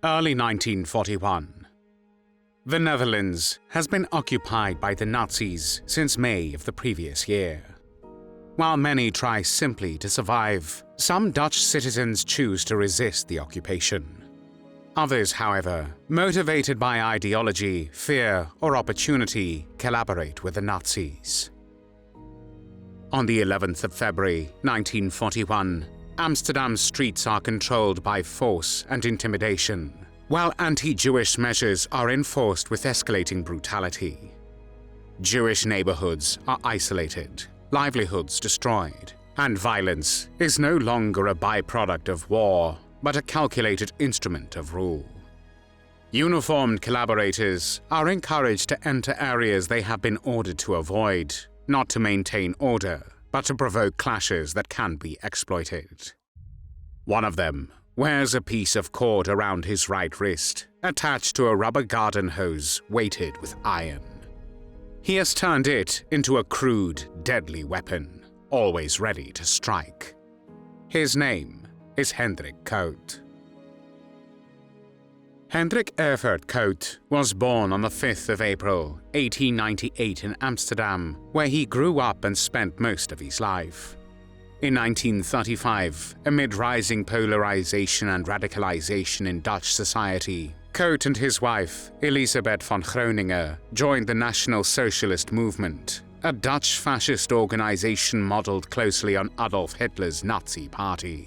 Early 1941. The Netherlands has been occupied by the Nazis since May of the previous year. While many try simply to survive, some Dutch citizens choose to resist the occupation. Others, however, motivated by ideology, fear, or opportunity, collaborate with the Nazis. On the 11th of February 1941, Amsterdam's streets are controlled by force and intimidation, while anti-Jewish measures are enforced with escalating brutality. Jewish neighborhoods are isolated, livelihoods destroyed, and violence is no longer a byproduct of war, but a calculated instrument of rule. Uniformed collaborators are encouraged to enter areas they have been ordered to avoid, not to maintain order, but to provoke clashes that can be exploited. One of them wears a piece of cord around his right wrist, attached to a rubber garden hose weighted with iron. He has turned it into a crude, deadly weapon, always ready to strike. His name is Hendrik Koot. Hendrik Koot was born on the 5th of April, 1898 in Amsterdam, where he grew up and spent most of his life. In 1935, amid rising polarization and radicalization in Dutch society, Koot and his wife, Elisabeth van Groningen, joined the National Socialist Movement, a Dutch fascist organization modeled closely on Adolf Hitler's Nazi Party.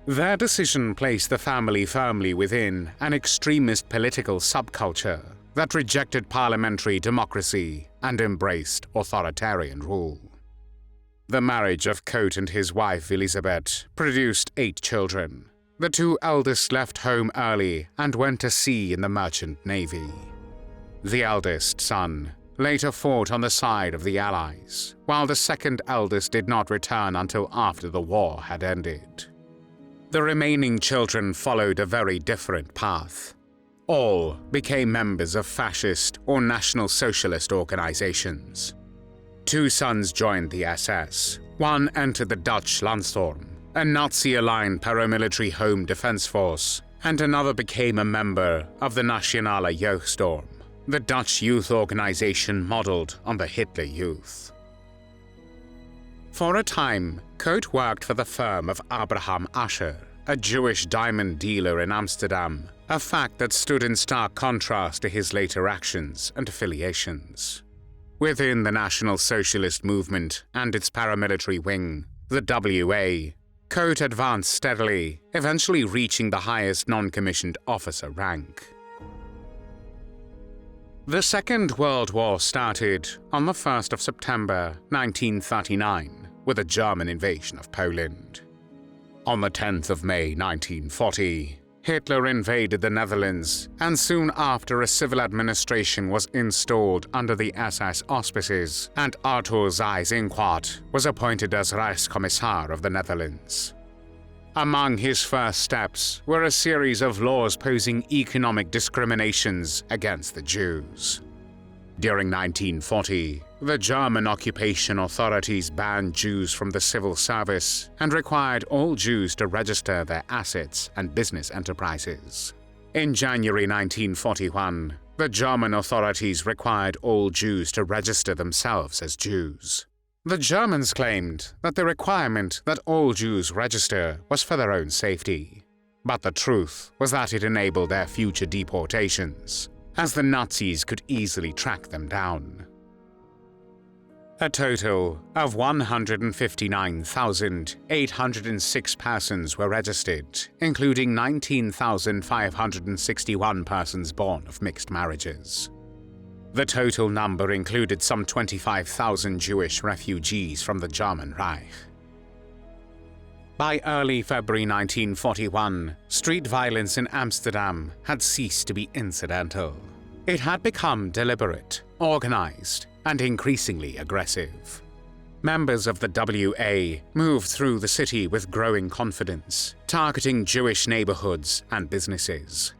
Their decision placed the family firmly within an extremist political subculture that rejected parliamentary democracy and embraced authoritarian rule. The marriage of Koot and his wife Elisabeth produced 8 children. The 2 eldest left home early and went to sea in the Merchant Navy. The eldest son later fought on the side of the Allies, while the second eldest did not return until after the war had ended. The remaining children followed a very different path. All became members of fascist or National Socialist organizations. 2 sons joined the SS. One entered the Dutch Landstorm, a Nazi-aligned paramilitary home defense force, and another became a member of the Nationale Jeugdstorm, the Dutch youth organization modeled on the Hitler Youth. For a time, Koot worked for the firm of Abraham Ascher, a Jewish diamond dealer in Amsterdam, a fact that stood in stark contrast to his later actions and affiliations. Within the National Socialist Movement and its paramilitary wing, the WWII, Koot advanced steadily, eventually reaching the highest non-commissioned officer rank. The Second World War started on the 1st of September 1939 with a German invasion of Poland. On the 10th of May 1940, Hitler invaded the Netherlands, and soon after a civil administration was installed under the SS auspices, and Arthur Seyss-Inquart was appointed as Reichskommissar of the Netherlands. Among his first steps were a series of laws posing economic discriminations against the Jews. During 1940, the German occupation authorities banned Jews from the civil service and required all Jews to register their assets and business enterprises. In January 1941, the German authorities required all Jews to register themselves as Jews. The Germans claimed that the requirement that all Jews register was for their own safety, but the truth was that it enabled their future deportations, as the Nazis could easily track them down. A total of 159,806 persons were registered, including 19,561 persons born of mixed marriages. The total number included some 25,000 Jewish refugees from the German Reich. By early February 1941, street violence in Amsterdam had ceased to be incidental. It had become deliberate, organized, and increasingly aggressive. Members of the WWII moved through the city with growing confidence, targeting Jewish neighborhoods and businesses.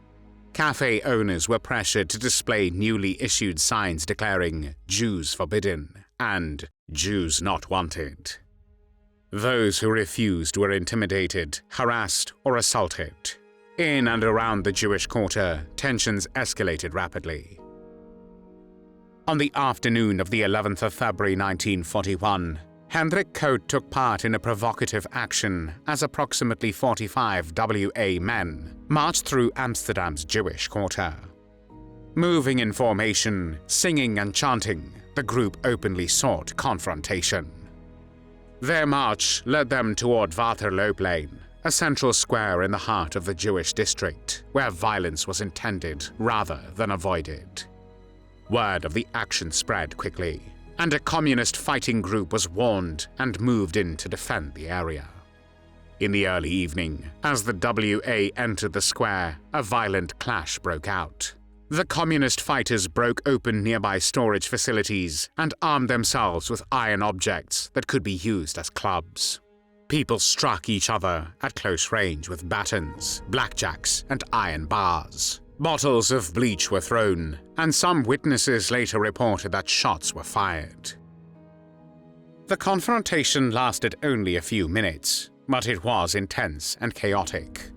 Cafe owners were pressured to display newly issued signs declaring "Jews forbidden" and "Jews not wanted." Those who refused were intimidated, harassed, or assaulted. In and around the Jewish quarter, tensions escalated rapidly. On the afternoon of the 11th of February 1941, Hendrik Koot took part in a provocative action as approximately 45 WA men marched through Amsterdam's Jewish quarter. Moving in formation, singing and chanting, the group openly sought confrontation. Their march led them toward Waterloopplein, a central square in the heart of the Jewish district, where violence was intended rather than avoided. Word of the action spread quickly, and a communist fighting group was warned and moved in to defend the area. In the early evening, as the WA entered the square, a violent clash broke out. The communist fighters broke open nearby storage facilities and armed themselves with iron objects that could be used as clubs. People struck each other at close range with batons, blackjacks, and iron bars. Bottles of bleach were thrown, and some witnesses later reported that shots were fired. The confrontation lasted only a few minutes, but it was intense and chaotic.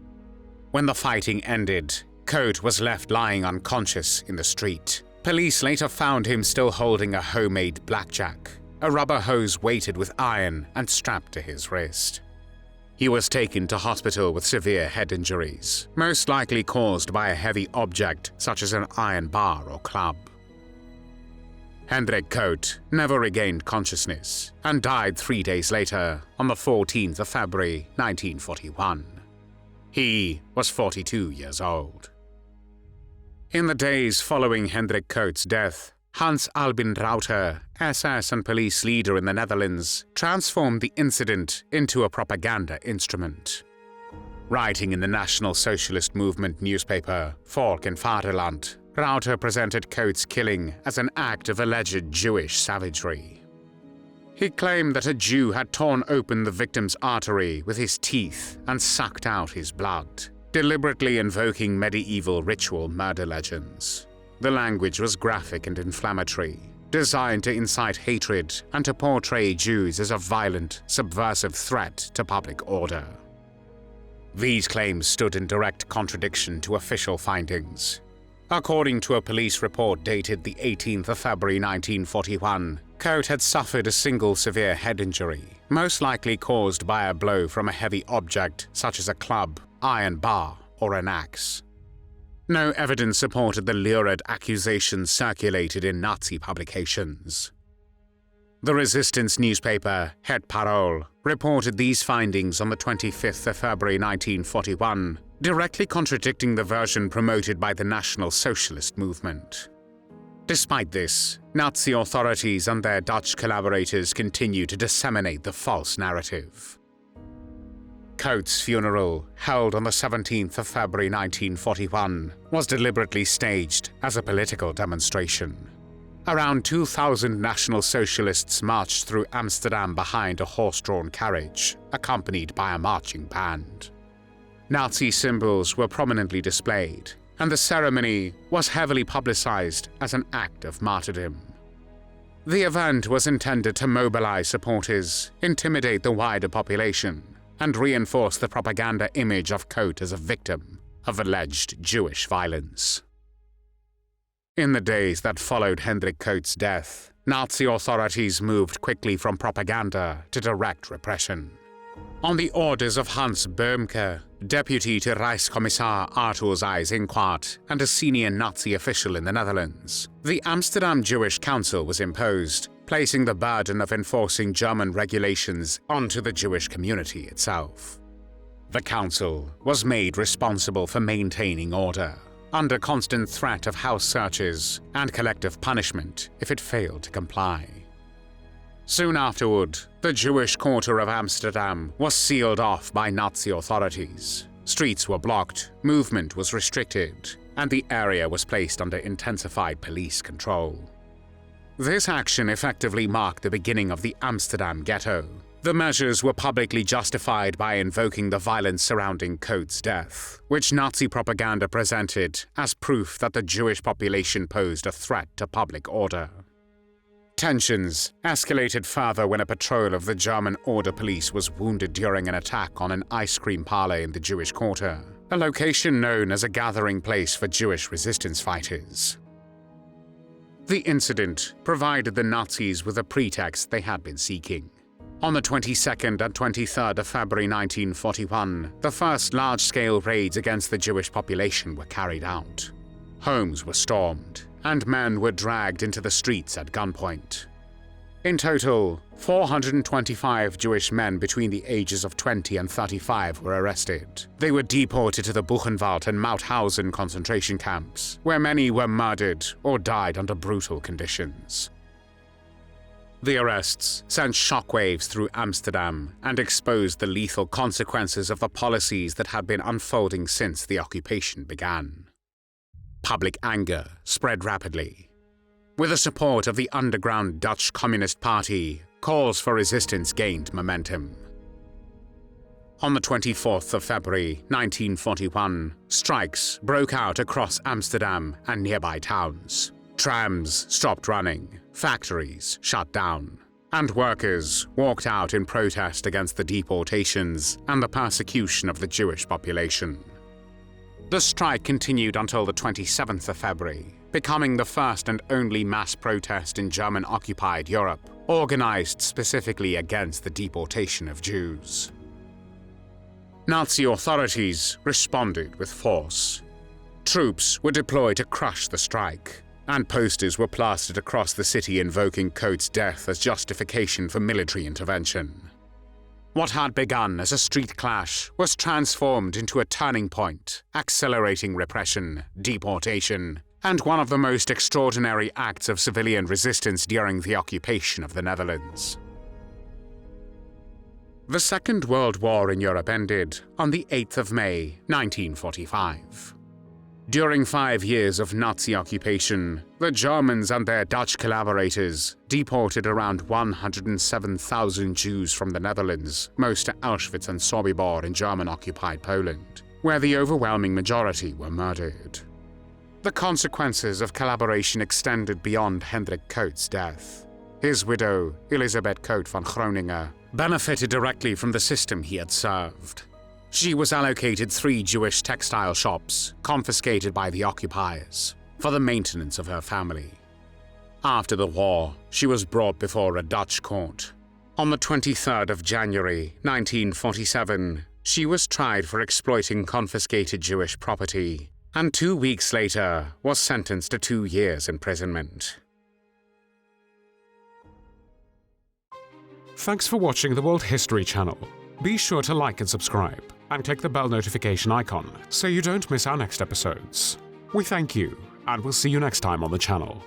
When the fighting ended, Koot was left lying unconscious in the street. Police later found him still holding a homemade blackjack, a rubber hose weighted with iron and strapped to his wrist. He was taken to hospital with severe head injuries, most likely caused by a heavy object such as an iron bar or club. Hendrik Koot never regained consciousness and died 3 days later on the 14th of February 1941. He was 42 years old. In the days following Hendrik Koot's death, Hans Albin Rauter, SS and police leader in the Netherlands, transformed the incident into a propaganda instrument. Writing in the National Socialist Movement newspaper, Volk en Vaderland, Rauter presented Koot's killing as an act of alleged Jewish savagery. He claimed that a Jew had torn open the victim's artery with his teeth and sucked out his blood, deliberately invoking medieval ritual murder legends. The language was graphic and inflammatory, designed to incite hatred and to portray Jews as a violent, subversive threat to public order. These claims stood in direct contradiction to official findings. According to a police report dated the 18th of February 1941, Koot had suffered a single severe head injury, most likely caused by a blow from a heavy object such as a club, iron bar, or an axe. No evidence supported the lurid accusations circulated in Nazi publications. The resistance newspaper, Het Parool, reported these findings on the 25th of February 1941, directly contradicting the version promoted by the National Socialist Movement. Despite this, Nazi authorities and their Dutch collaborators continued to disseminate the false narrative. Koot's funeral, held on the 17th of February 1941, was deliberately staged as a political demonstration. Around 2,000 National Socialists marched through Amsterdam behind a horse-drawn carriage, accompanied by a marching band. Nazi symbols were prominently displayed, and the ceremony was heavily publicized as an act of martyrdom. The event was intended to mobilize supporters, intimidate the wider population, and reinforce the propaganda image of Koot as a victim of alleged Jewish violence. In the days that followed Hendrik Koot's death, Nazi authorities moved quickly from propaganda to direct repression. On the orders of Hans Böhmke, deputy to Reichskommissar Arthur Seyss-Inquart and a senior Nazi official in the Netherlands, the Amsterdam Jewish Council was imposed, placing the burden of enforcing German regulations onto the Jewish community itself. The council was made responsible for maintaining order, under constant threat of house searches and collective punishment if it failed to comply. Soon afterward, the Jewish quarter of Amsterdam was sealed off by Nazi authorities. Streets were blocked, movement was restricted, and the area was placed under intensified police control. This action effectively marked the beginning of the Amsterdam ghetto. The measures were publicly justified by invoking the violence surrounding Koot's death, which Nazi propaganda presented as proof that the Jewish population posed a threat to public order. Tensions escalated further when a patrol of the German Order Police was wounded during an attack on an ice cream parlor in the Jewish Quarter, a location known as a gathering place for Jewish resistance fighters. The incident provided the Nazis with a pretext they had been seeking. On the 22nd and 23rd of February 1941, the first large-scale raids against the Jewish population were carried out. Homes were stormed, and men were dragged into the streets at gunpoint. In total, 425 Jewish men between the ages of 20 and 35 were arrested. They were deported to the Buchenwald and Mauthausen concentration camps, where many were murdered or died under brutal conditions. The arrests sent shockwaves through Amsterdam and exposed the lethal consequences of the policies that had been unfolding since the occupation began. Public anger spread rapidly. With the support of the underground Dutch Communist Party, calls for resistance gained momentum. On the 24th of February 1941, strikes broke out across Amsterdam and nearby towns. Trams stopped running, factories shut down, and workers walked out in protest against the deportations and the persecution of the Jewish population. The strike continued until the 27th of February, becoming the first and only mass protest in German-occupied Europe, organized specifically against the deportation of Jews. Nazi authorities responded with force. Troops were deployed to crush the strike, and posters were plastered across the city invoking Koot's death as justification for military intervention. What had begun as a street clash was transformed into a turning point, accelerating repression, deportation, and one of the most extraordinary acts of civilian resistance during the occupation of the Netherlands. The Second World War in Europe ended on the 8th of May, 1945. During 5 years of Nazi occupation, the Germans and their Dutch collaborators deported around 107,000 Jews from the Netherlands, most to Auschwitz and Sobibor in German-occupied Poland, where the overwhelming majority were murdered. The consequences of collaboration extended beyond Hendrik Koot's death. His widow, Elisabeth Koot van Groningen, benefited directly from the system he had served. She was allocated 3 Jewish textile shops, confiscated by the occupiers, for the maintenance of her family. After the war, she was brought before a Dutch court. On the 23rd of January, 1947, she was tried for exploiting confiscated Jewish property, and 2 weeks later was sentenced to 2 years imprisonment. Thanks for watching the World History Channel. Be sure to like and subscribe, and click the bell notification icon so you don't miss our next episodes. We thank you, and we'll see you next time on the channel.